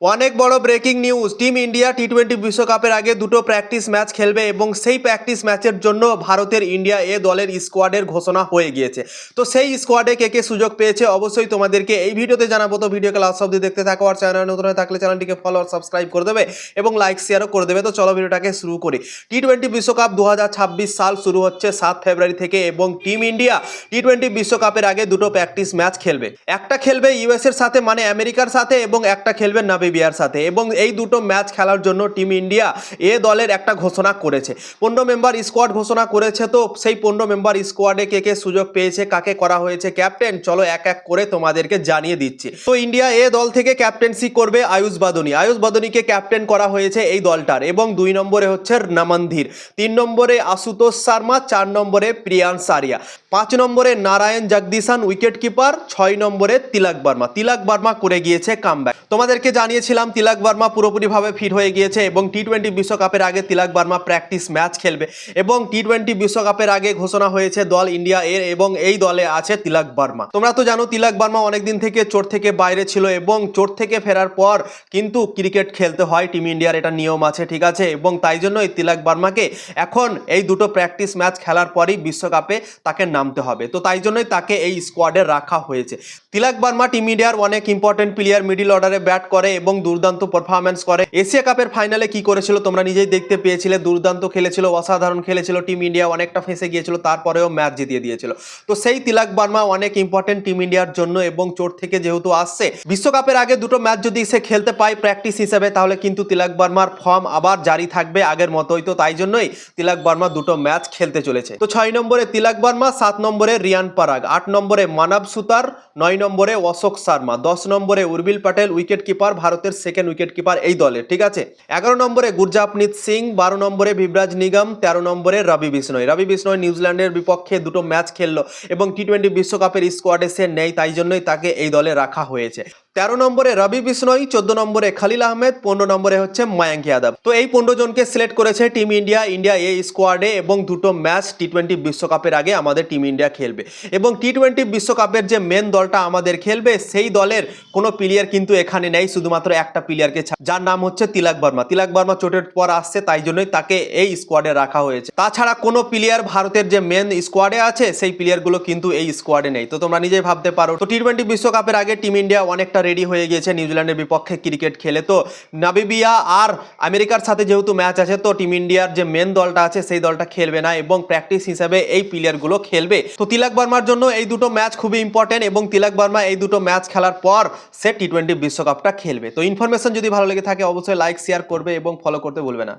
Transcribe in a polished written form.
অনেক বড় breaking news. Team India টি-20 বিশ্বকাপের আগে দুটো প্র্যাকটিস ম্যাচ খেলবে এবং সেই প্র্যাকটিস ম্যাচের জন্য ভারতের ইন্ডিয়া এ দলের স্কোয়াডের ঘোষণা হয়ে গিয়েছে। তো সেই স্কোয়াডে কে কে সুযোগ পেয়েছে অবশ্যই তোমাদেরকে এই ভিডিওতে জানাবো। তো ভিডিওকে লাস্ট অবধি দেখতে থাকো, আর চ্যানেল নতুন হয়ে থাকলে চ্যানেলটিকে ফলো আর সাবস্ক্রাইব করে দেবে এবং লাইক শেয়ারও করে দেবে। তো চলো ভিডিওটাকে শুরু করি। টি-20 বিশ্বকাপ 2026 সাল শুরু হচ্ছে 7 ফেব্রুয়ারি থেকে এবং টিম ইন্ডিয়া টি-20 বিশ্বকাপের আগে দুটো প্র্যাকটিস ম্যাচ খেলবে। একটা খেলবে ইউএস এর সাথে মানে আমেরিকার সাথে এবং একটা খেলবে নামিবিয়ার সাথে। এবং এই দুটো ম্যাচ খেলার জন্য টিম ইন্ডিয়া এ দলের একটা ঘোষণা করেছে, 15 মেম্বার স্কোয়াড ঘোষণা করেছে। তো সেই 15 মেম্বার স্কোয়াডে কে কে সুযোগ পেয়েছে, কাকে করা হয়েছে ক্যাপ্টেন, চলো এক এক করে তোমাদেরকে জানিয়ে দিচ্ছি। তো ইন্ডিয়া এ দল থেকে ক্যাপ্টেন্সি করবে আয়ুষ বাদনী। আয়ুষ বাদনীকে ক্যাপ্টেন করা হয়েছে এই দলটার। এবং 2 নম্বরে হচ্ছে নামনধীর, 3 নম্বরে আশুতোষ শর্মা, 4 নম্বরে প্রিয়ান সারিয়া, 5 নম্বরে নারায়ণ জগদীশন উইকেট কিপার, 6 নম্বরে তিলক বর্মা। তিলক বর্মা করে গিয়েছে কামব্যাক। তোমাদেরকে জানিয়েছিলাম তিলক বর্মা পুরোপুরিভাবে ফিট হয়ে গিয়েছে এবং টি-20 বিশ্বকাপের আগে তিলক বর্মা প্র্যাকটিস ম্যাচ খেলবে। এবং টি-20 বিশ্বকাপের আগে ঘোষণা হয়েছে দল ইন্ডিয়া এর এবং এই দলে আছে তিলক বর্মা। তোমরা তো জানো তিলক বর্মা অনেকদিন থেকে চোট থেকে বাইরে ছিল এবং চোট থেকে ফেরার পর কিন্তু ক্রিকেট খেলতে হয় টিম ইন্ডিয়ার, এটা নিয়ম আছে, ঠিক আছে। এবং তাই জন্যই তিলক বর্মাকে এখন এই দুটো প্র্যাকটিস ম্যাচ খেলার পরই বিশ্বকাপে তাকে নামতে হবে। তো তাই জন্যই তাকে এই স্কোয়াডে রাখা হয়েছে। তিলক বর্মা টিম ইন্ডিয়ার অনেক ইম্পর্টেন্ট প্লেয়ার, মিডল অর্ডারে ব্যাট করে এবং দুর্দান্ত পারফরম্যান্স করে। এশিয়া কাপের ফাইনালে কি করেছিল তোমরা নিজেই দেখতে পেয়েছিলে, দুর্দান্ত খেলেছিল, অসাধারণ খেলেছিল। টিম ইন্ডিয়া অনেকটা ফেঁসে গিয়েছিল, তারপরেও ম্যাচ জিতিয়ে দিয়েছিল। তো সেই তিলক বর্মা অনেক ইম্পর্টেন্ট টিম ইন্ডিয়ার জন্য এবং চোট থেকে যেহেতু আসছে, বিশ্বকাপের আগে দুটো ম্যাচ যদি সে খেলতে পায় প্র্যাকটিস হিসেবে, তাহলে কিন্তু তিলক বর্মার ফর্ম আবার জারি থাকবে আগের মতোই। তো তাই জন্যই তিলক বর্মা দুটো ম্যাচ খেলতে চলেছে। তো 6 নম্বরে তিলক বর্মা, 7 নম্বরে রিয়ান পরাগ, 8 নম্বরে মানব সুতার, 9 নম্বরে অশোক শর্মা, 10 নম্বরে উর্বিল প্যাটেল উইকেট কিপার, ভারতের সেকেন্ড উইকেট কিপার এই দলের, ঠিক আছে। 11 নম্বরে গুরজাপনীত সিং, 12 নম্বরে বিভরাজ নিগম, 13 নম্বরে রবি বিষ্ণয়। রবি বিষ্ণয় নিউজিল্যান্ডের বিপক্ষে দুটো ম্যাচ খেললো এবং টি-20 বিশ্বকাপের স্কোয়াডে সে নেই, তাই জন্যই তাকে এই দলে রাখা হয়েছে। 13 নম্বরে রবি বিষ্ণয়, 14 নম্বরে খলিল আহমেদ, 15 নম্বরে হচ্ছে মায়াঙ্ক যাদব। তো এই 15 জনকে সিলেক্ট করেছে টিম ইন্ডিয়া এ স্কোয়াডে এবং দুটো ম্যাচ টি-20 বিশ্বকাপের আগে আমাদের টিম ইন্ডিয়া খেলবে। এবং টি-20 বিশ্বকাপের যে মেন দলটা আমাদের খেলবে সেই দলের কোনো প্লেয়ার কিন্তু এখানে নেই, শুধুমাত্র একটা প্লেয়ারকে, যার নাম হচ্ছে তিলক বর্মা। তিলক বর্মা চোটের পর আসছে, তাই জন্যই তাকে এই স্কোয়াডে রাখা হয়েছে। তাছাড়া কোনো প্লেয়ার ভারতের যে মেন স্কোয়াডে আছে সেই প্লেয়ারগুলো কিন্তু এই স্কোয়াডে নেই। তো তোমরা নিজেই ভাবতে পারো। তো টি-20 বিশ্বকাপের আগে টিম ইন্ডিয়া অনেকটা রেডি হয়ে গিয়েছে নিউজিল্যান্ডের বিপক্ষে ক্রিকেট খেলে। তো নামিবিয়া আর আমেরিকার সাথে যেহেতু ম্যাচ আছে, তো টিম ইন্ডিয়ার যে মেন দলটা আছে সেই দলটা খেলবে না এবং প্র্যাকটিস হিসেবে এই প্লেয়ারগুলো খেলবে। তো তিলক বর্মার জন্য এই দুটো ম্যাচ খুবই ইম্পর্টেন্ট এবং তিলক বর্মা এই দুটো ম্যাচ খেলার পর সে টি-20 বিশ্বকাপটা খেলবে। তো ইনফরমেশন যদি ভালো লেগে থাকে অবশ্যই লাইক শেয়ার করবে এবং ফলো করতে ভুলবে না।